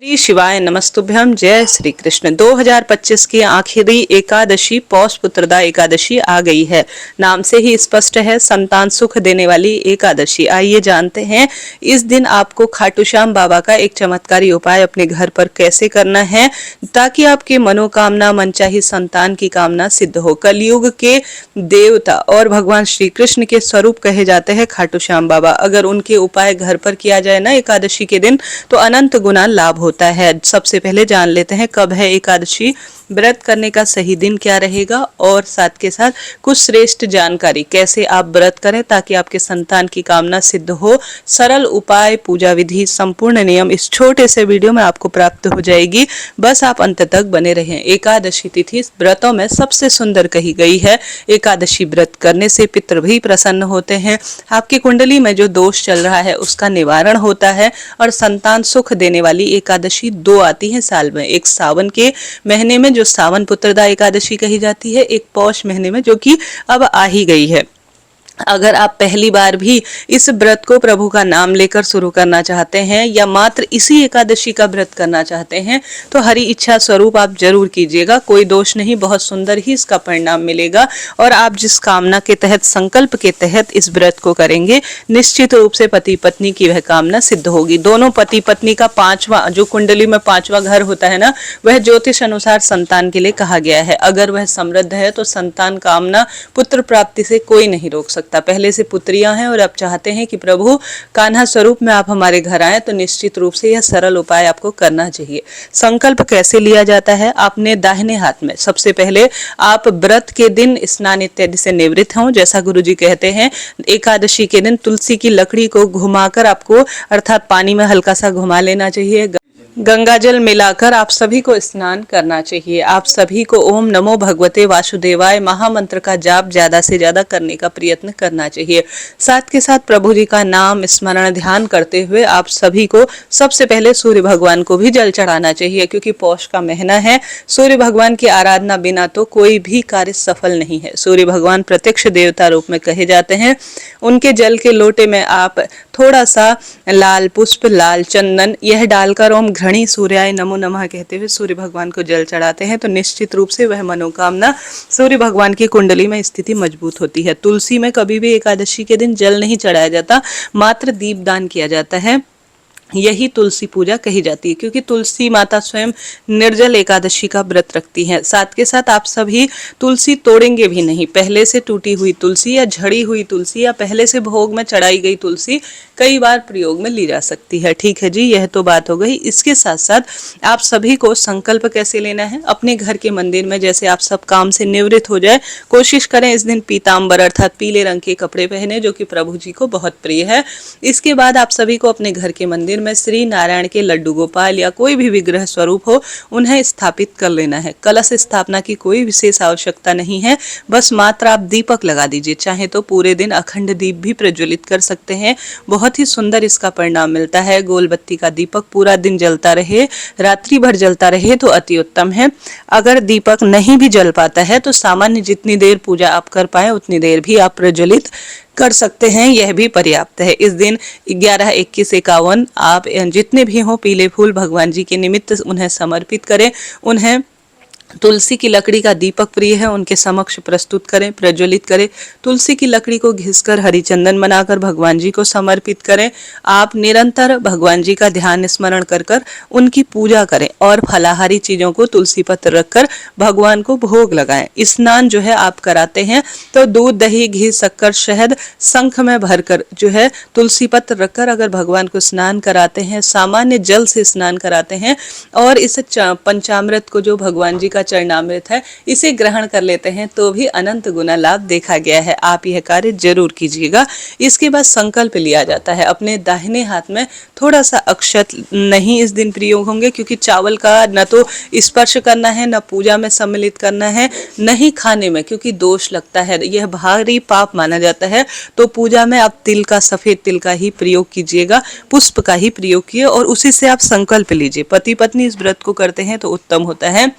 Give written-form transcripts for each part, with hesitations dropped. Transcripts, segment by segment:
श्री शिवाय नमस्तुभ्यम। जय श्री कृष्ण। 2025 की आखिरी एकादशी पौष पुत्रदा एकादशी आ गई है। नाम से ही स्पष्ट है, संतान सुख देने वाली एकादशी। आइए जानते हैं इस दिन आपको खाटू श्याम बाबा का एक चमत्कारी उपाय अपने घर पर कैसे करना है ताकि आपकी मनोकामना, मनचाही संतान की कामना सिद्ध हो। कलयुग के देवता और भगवान श्री कृष्ण के स्वरूप कहे जाते हैं खाटू श्याम बाबा। अगर उनके उपाय घर पर किया जाए ना एकादशी के दिन तो अनंत गुना लाभ होता है। सबसे पहले जान लेते हैं कब है एकादशी, व्रत करने का सही दिन क्या रहेगा और साथ के साथ कुछ श्रेष्ठ जानकारी कैसे आप व्रत करें ताकि आपके संतान की कामना सिद्ध हो। सरल उपाय, पूजा विधि, संपूर्ण नियम इस छोटे से वीडियो में आपको प्राप्त हो जाएगी। बस आप अंत तक बने रहें। एकादशी तिथि व्रतों में सबसे सुंदर कही गई है। एकादशी व्रत करने से पितृ भी प्रसन्न होते हैं, आपकी कुंडली में जो दोष चल रहा है उसका निवारण होता है और संतान सुख देने वाली एकादशी दो आती है साल में। एक सावन के महीने में जो सावन पुत्रदा एकादशी कही जाती है, एक पौष महीने में जो कि अब आ ही गई है। अगर आप पहली बार भी इस व्रत को प्रभु का नाम लेकर शुरू करना चाहते हैं या मात्र इसी एकादशी का व्रत करना चाहते हैं तो हरि इच्छा स्वरूप आप जरूर कीजिएगा। कोई दोष नहीं, बहुत सुंदर ही इसका परिणाम मिलेगा और आप जिस कामना के तहत, संकल्प के तहत इस व्रत को करेंगे, निश्चित रूप से पति पत्नी की वह कामना सिद्ध होगी। दोनों पति पत्नी का पांचवा, जो कुंडली में पांचवा घर होता है ना, वह ज्योतिष अनुसार संतान के लिए कहा गया है। अगर वह समृद्ध है तो संतान कामना, पुत्र प्राप्ति से कोई नहीं रोक सकता। पहले से पुत्रियां हैं और आप चाहते हैं कि प्रभु कान्हा स्वरूप में आप हमारे घर आए तो निश्चित रूप से यह सरल उपाय आपको करना चाहिए। संकल्प कैसे लिया जाता है? आपने दाहिने हाथ में सबसे पहले आप व्रत के दिन स्नान इत्यादि से निवृत्त हों। जैसा गुरुजी कहते हैं, एकादशी के दिन तुलसी की लकड़ी को घुमाकर आपको, अर्थात पानी में हल्का सा घुमा लेना चाहिए, गंगा जल मिलाकर आप सभी को स्नान करना चाहिए। आप सभी को ओम नमो भगवते वासुदेवाय महामंत्र का जाप ज्यादा से ज्यादा करने का प्रयत्न करना चाहिए। साथ के साथ प्रभु जी का नाम स्मरण ध्यान करते हुए आप सभी को सबसे पहले सूर्य भगवान को भी जल चढ़ाना चाहिए, क्योंकि पौष का महीना है। सूर्य भगवान की आराधना बिना तो कोई भी कार्य सफल नहीं है। सूर्य भगवान प्रत्यक्ष देवता रूप में कहे जाते हैं। उनके जल के लोटे में आप थोड़ा सा लाल पुष्प, लाल चंदन यह डालकर ओम घृणी सूर्याय नमो नमः कहते हुए सूर्य भगवान को जल चढ़ाते हैं तो निश्चित रूप से वह मनोकामना सूर्य भगवान की कुंडली में स्थिति मजबूत होती है। तुलसी में कभी भी एकादशी के दिन जल नहीं चढ़ाया जाता, मात्र दीपदान किया जाता है। यही तुलसी पूजा कही जाती है, क्योंकि तुलसी माता स्वयं निर्जल एकादशी का व्रत रखती हैं। साथ के साथ आप सभी तुलसी तोड़ेंगे भी नहीं। पहले से टूटी हुई तुलसी या झड़ी हुई तुलसी या पहले से भोग में चढ़ाई गई तुलसी कई बार प्रयोग में ली जा सकती है। ठीक है जी, यह तो बात हो गई। इसके साथ साथ आप सभी को संकल्प कैसे लेना है? अपने घर के मंदिर में जैसे आप सब काम से निवृत्त हो जाए, कोशिश करें इस दिन पीताम्बर अर्थात पीले रंग के कपड़े पहने, जो कि प्रभु जी को बहुत प्रिय है। इसके बाद आप सभी को अपने घर के मंदिर में श्री नारायण के लड्डू गोपाल या कोई भी विग्रह स्वरूप हो, उन्हें स्थापित कर लेना है। कलश स्थापना की कोई विशेष आवश्यकता नहीं है, बस मात्र आप दीपक लगा दीजिए। चाहे तो पूरे दिन अखंड दीप भी प्रज्वलित कर सकते हैं, बहुत ही सुंदर इसका परिणाम मिलता है। गोल बत्ती का दीपक पूरा दिन जलता रहे, रात्रि भर जलता रहे तो अति उत्तम है। अगर दीपक नहीं भी जल पाता है तो सामान्य जितनी देर पूजा आप कर पाए उतनी देर भी आप प्रज्वलित कर सकते हैं, यह भी पर्याप्त है। इस दिन 11, 21, 51 आप जितने भी हों पीले फूल भगवान जी के निमित्त उन्हें समर्पित करें। उन्हें तुलसी की लकड़ी का दीपक प्रिय है, उनके समक्ष प्रस्तुत करें, प्रज्वलित करें। तुलसी की लकड़ी को घिसकर हरि चंदन बनाकर भगवान जी को समर्पित करें। आप निरंतर भगवान जी का ध्यान स्मरण कर कर उनकी पूजा करें और फलाहारी चीजों को तुलसी पत्र रखकर भगवान को भोग लगाएं। स्नान जो है आप कराते हैं तो दूध, दही, घी, शक्कर, शहद शंख में भरकर जो है तुलसी पत्र रखकर अगर भगवान को स्नान कराते हैं, सामान्य जल से स्नान कराते हैं और इस पंचामृत को, जो भगवान जी का चरणामृत है, इसे ग्रहण कर लेते हैं तो भी अनंत गुना लाभ देखा गया है। आप यह कार्य जरूर कीजिएगा। इसके बाद संकल्प लिया जाता है। अपने दाहिने हाथ में थोड़ा सा अक्षत नहीं इस दिन प्रयोग होंगे, क्योंकि चावल का न तो स्पर्श करना है, न पूजा में सम्मिलित करना है, न ही खाने में, क्योंकि दोष लगता है, यह भारी पाप माना जाता है। तो पूजा में आप तिल का, सफेद तिल का ही प्रयोग कीजिएगा, पुष्प का ही प्रयोग कीजिए और उसी से आप संकल्प लीजिए। पति पत्नी इस व्रत को करते हैं तो उत्तम होता है।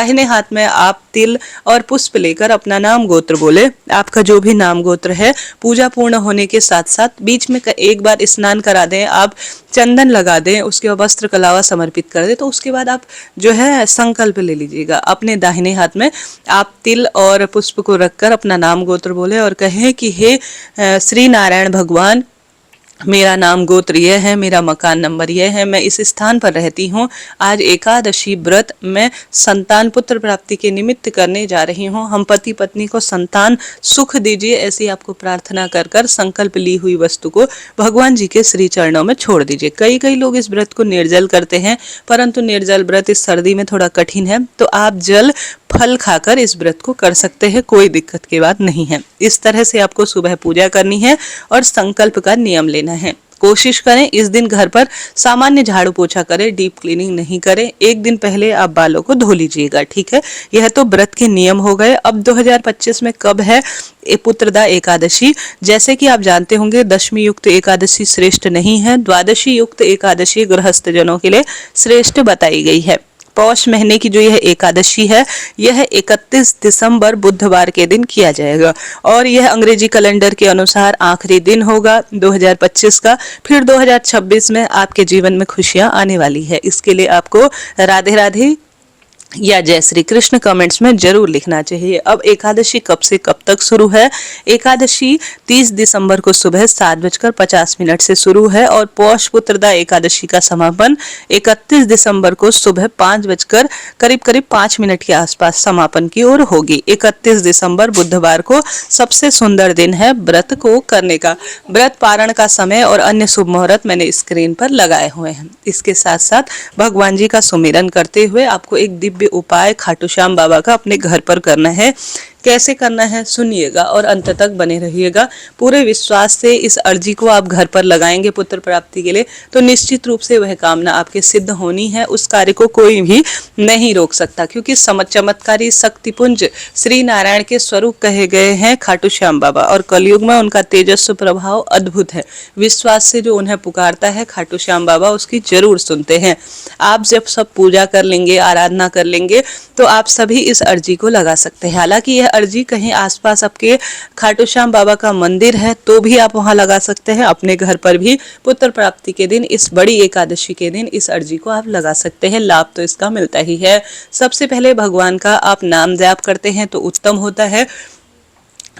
दाहिने हाथ में आप तिल और पुष्प लेकर अपना नाम गोत्र बोले। आपका जो भी नाम गोत्र है, पूजा पूर्ण होने के साथ साथ बीच में एक बार स्नान करा दें, आप चंदन लगा दें, उसके बाद वस्त्र कलावा समर्पित कर दें, तो उसके बाद आप जो है संकल्प ले लीजिएगा। अपने दाहिने हाथ में आप तिल और पुष्प को रखकर अपना नाम गोत्र बोले और कहें कि हे श्री नारायण भगवान, मेरा नाम गोत्र यह है, मेरा मकान नंबर यह है, मैं इस स्थान पर रहती हूँ। आज एकादशी व्रत मैं संतान पुत्र प्राप्ति के निमित्त करने जा रही हूँ। हम पति पत्नी को संतान सुख दीजिए, ऐसी आपको प्रार्थना कर कर संकल्प ली हुई वस्तु को भगवान जी के श्री चरणों में छोड़ दीजिए। कई लोग इस व्रत को निर्जल करते हैं, परंतु निर्जल व्रत इस सर्दी में थोड़ा कठिन है, तो आप जल फल खाकर इस व्रत को कर सकते हैं, कोई दिक्कत की बात नहीं है। इस तरह से आपको सुबह पूजा करनी है और संकल्प का नियम लेना है। कोशिश करें इस दिन घर पर सामान्य झाड़ू पोछा करें, डीप क्लीनिंग नहीं करें। एक दिन पहले आप बालों को धो लीजिएगा, ठीक है। यह तो व्रत के नियम हो गए। अब 2025 में कब है पुत्रदा एकादशी? जैसे कि आप जानते होंगे, दशमी युक्त एकादशी श्रेष्ठ नहीं है, द्वादशी युक्त एकादशी गृहस्थ जनों के लिए श्रेष्ठ बताई गई है। पौष महीने की जो यह एकादशी है, यह 31 दिसंबर बुधवार के दिन किया जाएगा और यह अंग्रेजी कैलेंडर के अनुसार आखिरी दिन होगा 2025 का। फिर 2026 में आपके जीवन में खुशियां आने वाली है। इसके लिए आपको राधे राधे या जय श्री कृष्ण कमेंट्स में जरूर लिखना चाहिए। अब एकादशी कब से कब तक शुरू है? एकादशी 30 दिसंबर को सुबह 7:50 से शुरू है और पौष पुत्रदा एकादशी का समापन 31 दिसंबर को सुबह 5:05 के आसपास समापन की ओर होगी। 31 दिसंबर बुधवार को सबसे सुंदर दिन है व्रत को करने का। व्रत पारण का समय और अन्य शुभ मुहूर्त मैंने स्क्रीन पर लगाए हुए हैं। इसके साथ साथ भगवान जी का सुमिरन करते हुए आपको एक दिव्य उपाय खाटू श्याम बाबा का अपने घर पर करना है। कैसे करना है सुनिएगा और अंत तक बने रहिएगा। पूरे विश्वास से इस अर्जी को आप घर पर लगाएंगे पुत्र प्राप्ति के लिए, तो निश्चित रूप से वह कामना आपके सिद्ध होनी है। उस कार्य को कोई भी नहीं रोक सकता, क्योंकि चमत्कारी शक्तिपुंज श्री नारायण के स्वरूप कहे गए हैं खाटू श्याम बाबा, और कलयुग में उनका तेजस्वी प्रभाव अद्भुत है। विश्वास से जो उन्हें पुकारता है खाटू श्याम बाबा उसकी जरूर सुनते हैं। आप जब सब पूजा कर लेंगे, आराधना कर लेंगे, तो आप सभी इस अर्जी को लगा सकते हैं। हालांकि यह अर्जी कहीं आसपास आपके खाटू श्याम बाबा का मंदिर है तो भी आप वहां लगा सकते हैं। अपने घर पर भी पुत्र प्राप्ति के दिन, इस बड़ी एकादशी के दिन इस अर्जी को आप लगा सकते हैं। लाभ तो इसका मिलता ही है। सबसे पहले भगवान का आप नाम जाप करते हैं तो उत्तम होता है।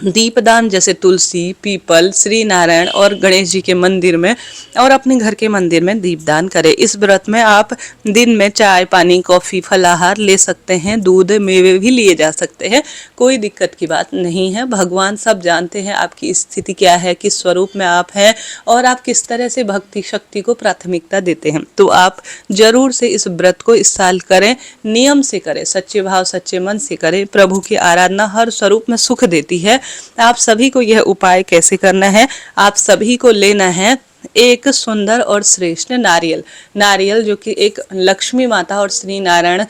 दीपदान जैसे तुलसी, पीपल, श्री नारायण और गणेश जी के मंदिर में और अपने घर के मंदिर में दीपदान करें। इस व्रत में आप दिन में चाय, पानी, कॉफी, फलाहार ले सकते हैं, दूध, मेवे भी लिए जा सकते हैं, कोई दिक्कत की बात नहीं है। भगवान सब जानते हैं आपकी स्थिति क्या है, किस स्वरूप में आप हैं और आप किस तरह से भक्ति शक्ति को प्राथमिकता देते हैं। तो आप जरूर से इस व्रत को इस साल करें, नियम से करें, सच्चे भाव सच्चे मन से करें। प्रभु की आराधना हर स्वरूप में सुख देती है। आप सभी को यह उपाय कैसे करना है, आप सभी को लेना है एक सुंदर और श्रेष्ठ नारियल जो कि एक लक्ष्मी माता और श्री नारायण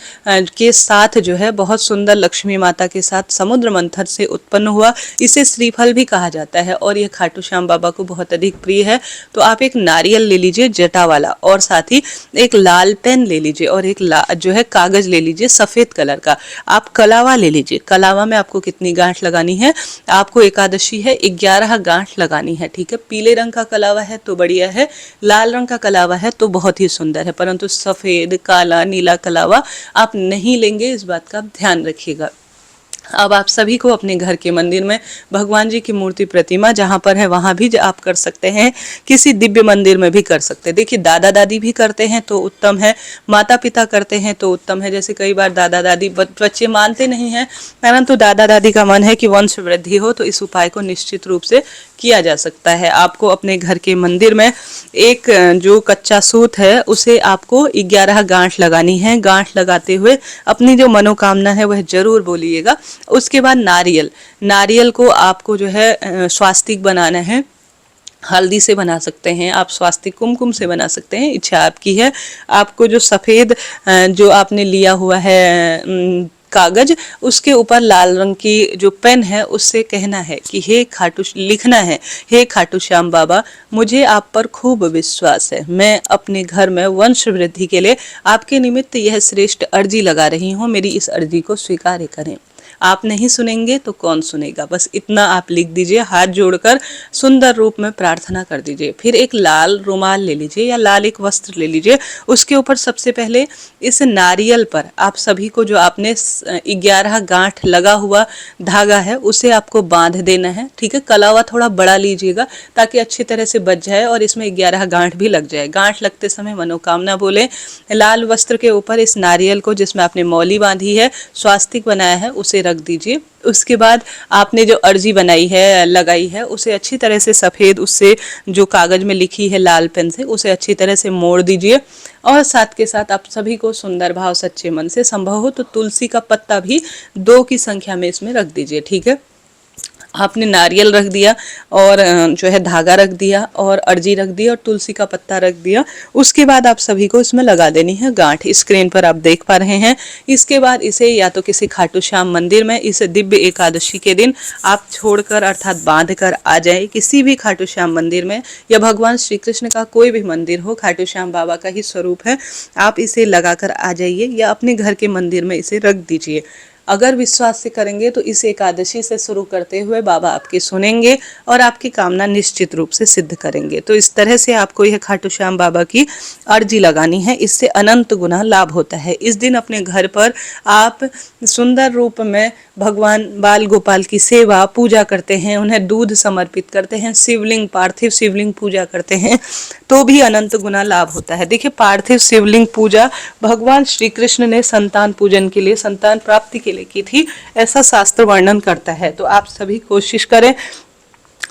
के साथ जो है बहुत सुंदर लक्ष्मी माता के साथ समुद्र मंथन से उत्पन्न हुआ। इसे श्रीफल भी कहा जाता है और ये खाटू श्याम बाबा को बहुत अधिक प्रिय है। तो आप एक नारियल ले लीजिए जटा वाला, और साथ ही एक लाल पेन ले लीजिए और एक जो है कागज ले लीजिए सफेद कलर का। आप कलावा ले लीजिए। कलावा में आपको कितनी गांठ लगानी है? आपको एकादशी है 11 गांठ लगानी है, ठीक है। पीले रंग का कलावा है तो बढ़िया है, लाल रंग का कलावा है तो बहुत ही सुंदर है, परंतु सफेद, काला, नीला कलावा आप नहीं लेंगे, इस बात का ध्यान रखिएगा। अब आप सभी को अपने घर के मंदिर में भगवान जी की मूर्ति प्रतिमा जहाँ पर है वहाँ भी आप कर सकते हैं, किसी दिव्य मंदिर में भी कर सकते हैं। देखिए दादा दादी भी करते हैं तो उत्तम है, माता पिता करते हैं तो उत्तम है। जैसे कई बार दादा दादी बच्चे मानते नहीं हैं, परंतु दादा दादी का मन है कि वंश वृद्धि हो, तो इस उपाय को निश्चित रूप से किया जा सकता है। आपको अपने घर के मंदिर में एक जो कच्चा सूत है उसे आपको 11 गांठ लगानी है। गांठ लगाते हुए अपनी जो मनोकामना है वह जरूर बोलिएगा। उसके बाद नारियल को आपको जो है स्वास्तिक बनाना है। हल्दी से बना सकते हैं आप, स्वास्तिक कुमकुम से बना सकते हैं, इच्छा आपकी है। आपको जो सफ़ेद जो आपने लिया हुआ है कागज, उसके ऊपर लाल रंग की जो पेन है उससे कहना है कि हे खाटू, लिखना है, हे खाटू श्याम बाबा, मुझे आप पर खूब विश्वास है। मैं अपने घर में वंश वृद्धि के लिए आपके निमित्त यह श्रेष्ठ अर्जी लगा रही हूँ, मेरी इस अर्जी को स्वीकार करें। आप नहीं सुनेंगे तो कौन सुनेगा, बस इतना आप लिख दीजिए, हाथ जोड़कर सुंदर रूप में प्रार्थना कर दीजिए। फिर एक लाल रुमाल ले लीजिए या लाल एक वस्त्र ले लीजिए, उसके ऊपर सबसे पहले इस नारियल पर आप सभी को जो आपने 11 गांठ लगा हुआ धागा है उसे आपको बांध देना है। ठीक है, कलावा थोड़ा बड़ा लीजिएगा ताकि अच्छी तरह से बच जाए और इसमें 11 गांठ भी लग जाए। गांठ लगते समय मनोकामना बोले। लाल वस्त्र के ऊपर इस नारियल को जिसमें आपने मौली बांधी है, स्वास्तिक बनाया है, उसे रख दीजिए। उसके बाद आपने जो अर्जी बनाई है, लगाई है, उसे अच्छी तरह से सफ़ेद उससे जो कागज में लिखी है लाल पेन से, उसे अच्छी तरह से मोड़ दीजिए और साथ के साथ आप सभी को सुंदर भाव सच्चे मन से, संभव हो तो तुलसी का पत्ता भी 2 की संख्या में इसमें रख दीजिए। ठीक है, आपने नारियल रख दिया और जो है धागा रख दिया और अर्जी रख दी और तुलसी का पत्ता रख दिया। उसके बाद आप सभी को इसमें लगा देनी है गांठ, स्क्रीन पर आप देख पा रहे हैं। इसके बाद इसे या तो किसी खाटू श्याम मंदिर में इस दिव्य एकादशी के दिन आप छोड़कर अर्थात बांध कर आ जाए, किसी भी खाटू श्याम मंदिर में, या भगवान श्री कृष्ण का कोई भी मंदिर हो, खाटू श्याम बाबा का ही स्वरूप है, आप इसे लगा कर आ जाइए या अपने घर के मंदिर में इसे रख दीजिए। अगर विश्वास से करेंगे तो इस एकादशी से शुरू करते हुए बाबा आपकी सुनेंगे और आपकी कामना निश्चित रूप से सिद्ध करेंगे। तो इस तरह से आपको यह खाटू श्याम बाबा की अर्जी लगानी है, इससे अनंत गुना लाभ होता है। इस दिन अपने घर पर आप सुंदर रूप में भगवान बाल गोपाल की सेवा पूजा करते हैं, उन्हें दूध समर्पित करते हैं, शिवलिंग पार्थिव शिवलिंग पूजा करते हैं तो भी अनंत गुना लाभ होता है। देखिए, पार्थिव शिवलिंग पूजा भगवान श्री कृष्ण ने संतान पूजन के लिए, संतान प्राप्ति के लिए की थी, ऐसा शास्त्र वर्णन करता है। तो आप सभी कोशिश करें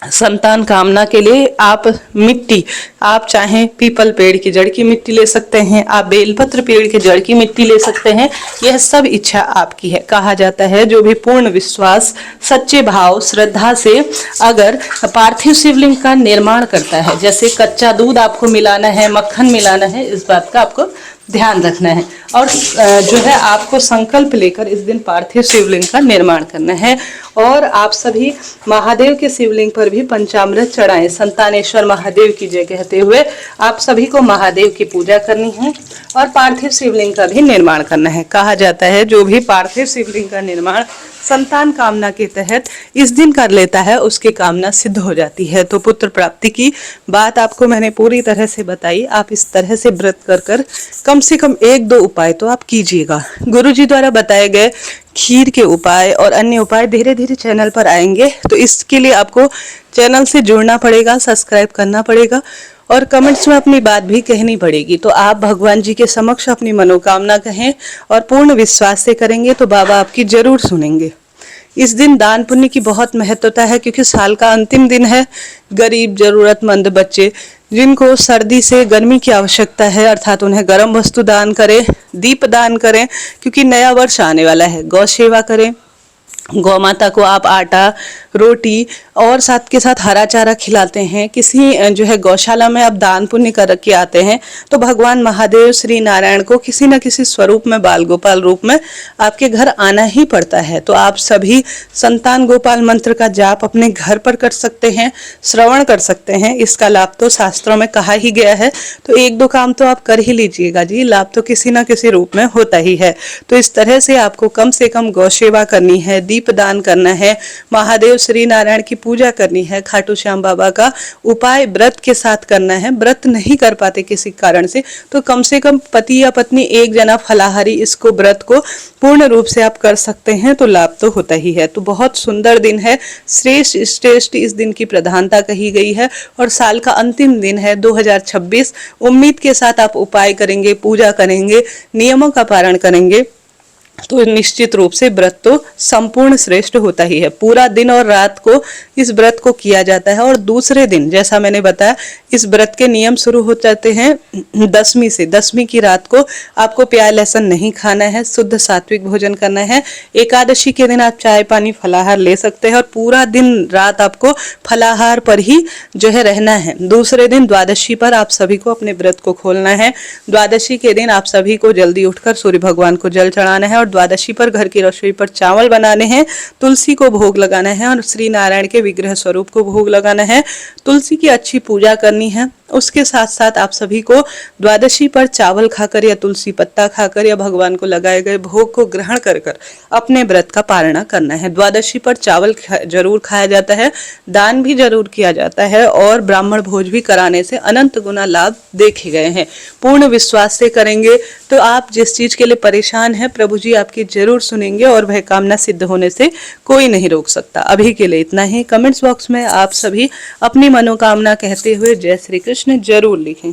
संतान कामना के लिए। आप मिट्टी, आप चाहें पीपल पेड़ की जड़ की मिट्टी ले सकते हैं, आप बेलपत्र पेड़ के जड़ की मिट्टी ले सकते हैं, यह सब इच्छा आपकी है। कहा जाता है जो भी पूर्ण विश्वास, सच्चे भाव, श्रद्धा से अगर पार्थिव शिवलिंग का निर्माण करता है, जैसे कच्चा दूध आपको मिलाना है, मक्खन मिलाना है, इस बात का आपको ध्यान रखना है और जो है आपको संकल्प लेकर इस दिन पार्थिव शिवलिंग का निर्माण करना है। और आप सभी महादेव के शिवलिंग पर भी पंचामृत चढ़ाएं, संतानेश्वर महादेव की जय कहते हुए आप सभी को महादेव की पूजा करनी है और पार्थिव शिवलिंग का भी निर्माण करना है। कहा जाता है जो भी पार्थिव शिवलिंग का निर्माण संतान कामना के तहत इस दिन कर लेता है, उसकी कामना सिद्ध हो जाती है। तो पुत्र प्राप्ति की बात आपको मैंने पूरी तरह से बताई। आप इस तरह से व्रत कर कम से कम 1-2 उपाय तो आप कीजिएगा। गुरु जी द्वारा बताए गए खीर के उपाय और अन्य उपाय धीरे धीरे चैनल पर आएंगे, तो इसके लिए आपको चैनल से जुड़ना पड़ेगा, सब्सक्राइब करना पड़ेगा और कमेंट्स में अपनी बात भी कहनी पड़ेगी। तो आप भगवान जी के समक्ष अपनी मनोकामना कहें और पूर्ण विश्वास से करेंगे तो बाबा आपकी जरूर सुनेंगे। इस दिन दान पुण्य की बहुत महत्वता है क्योंकि साल का अंतिम दिन है। गरीब, जरूरतमंद बच्चे जिनको सर्दी से गर्मी की आवश्यकता है, अर्थात उन्हें गर्म वस्तु दान करें, दीप दान करें क्योंकि नया वर्ष आने वाला है। गौ सेवा करें, गौ माता को आप आटा, रोटी और साथ के साथ हरा चारा खिलाते हैं। किसी जो है गौशाला में आप दान पुण्य कर के आते हैं तो भगवान महादेव श्री नारायण को किसी न किसी स्वरूप में, बाल गोपाल रूप में आपके घर आना ही पड़ता है। तो आप सभी संतान गोपाल मंत्र का जाप अपने घर पर कर सकते हैं, श्रवण कर सकते हैं। इसका लाभ तो शास्त्रों में कहा ही गया है, तो 1-2 काम तो आप कर ही लीजिएगा जी, लाभ तो किसी न किसी रूप में होता ही है। तो इस तरह से आपको कम से कम गौ सेवा करनी है, दीप दान करना है, महादेव श्री नारायण की पूजा करनी है, खाटू श्याम बाबा का उपाय व्रत के साथ करना है। व्रत नहीं कर पाते किसी कारण से तो कम से कम पति या पत्नी एक जना फलाहारी इसको व्रत को पूर्ण रूप से आप कर सकते हैं, तो लाभ तो होता ही है। तो बहुत सुंदर दिन है, श्रेष्ठ इस दिन की प्रधानता कही गई है और साल का अंतिम दिन है 2026। उम्मीद के साथ आप उपाय करेंगे, पूजा करेंगे, नियमों का पालन करेंगे तो निश्चित रूप से व्रत तो संपूर्ण श्रेष्ठ होता ही है। पूरा दिन और रात को इस व्रत को किया जाता है और दूसरे दिन जैसा मैंने बताया इस व्रत के नियम शुरू हो जाते हैं दसवीं से। दसवीं की रात को आपको प्याज लहसुन नहीं खाना है, शुद्ध सात्विक भोजन करना है। एकादशी के दिन आप चाय पानी फलाहार ले सकते हैं और पूरा दिन रात आपको फलाहार पर ही जो है रहना है। दूसरे दिन द्वादशी पर आप सभी को अपने व्रत को खोलना है। द्वादशी के दिन आप सभी को जल्दी उठकर सूर्य भगवान को जल चढ़ाना है और द्वादशी पर घर की रसोई पर चावल बनाने हैं, तुलसी को भोग लगाना है और श्री नारायण के विग्रह स्वरूप को भोग लगाना है। तुलसी की अच्छी पूजा करनी है। उसके साथ साथ आप सभी को द्वादशी पर चावल खाकर या तुलसी पत्ता खाकर या भगवान को लगाए गए भोग को ग्रहण कर कर अपने व्रत का पालना करना है। द्वादशी पर चावल जरूर खाया जाता है, दान भी जरूर किया जाता है और ब्राह्मण भोज भी कराने से अनंत गुना लाभ देखे गए हैं। पूर्ण विश्वास से करेंगे तो आप जिस चीज के लिए परेशान हैं प्रभु जी आपकी जरूर सुनेंगे और वह कामना सिद्ध होने से कोई नहीं रोक सकता। अभी के लिए इतना ही। कमेंट्स बॉक्स में आप सभी अपनी मनोकामना कहते हुए जय श्री कृष्ण जरूर लिखें।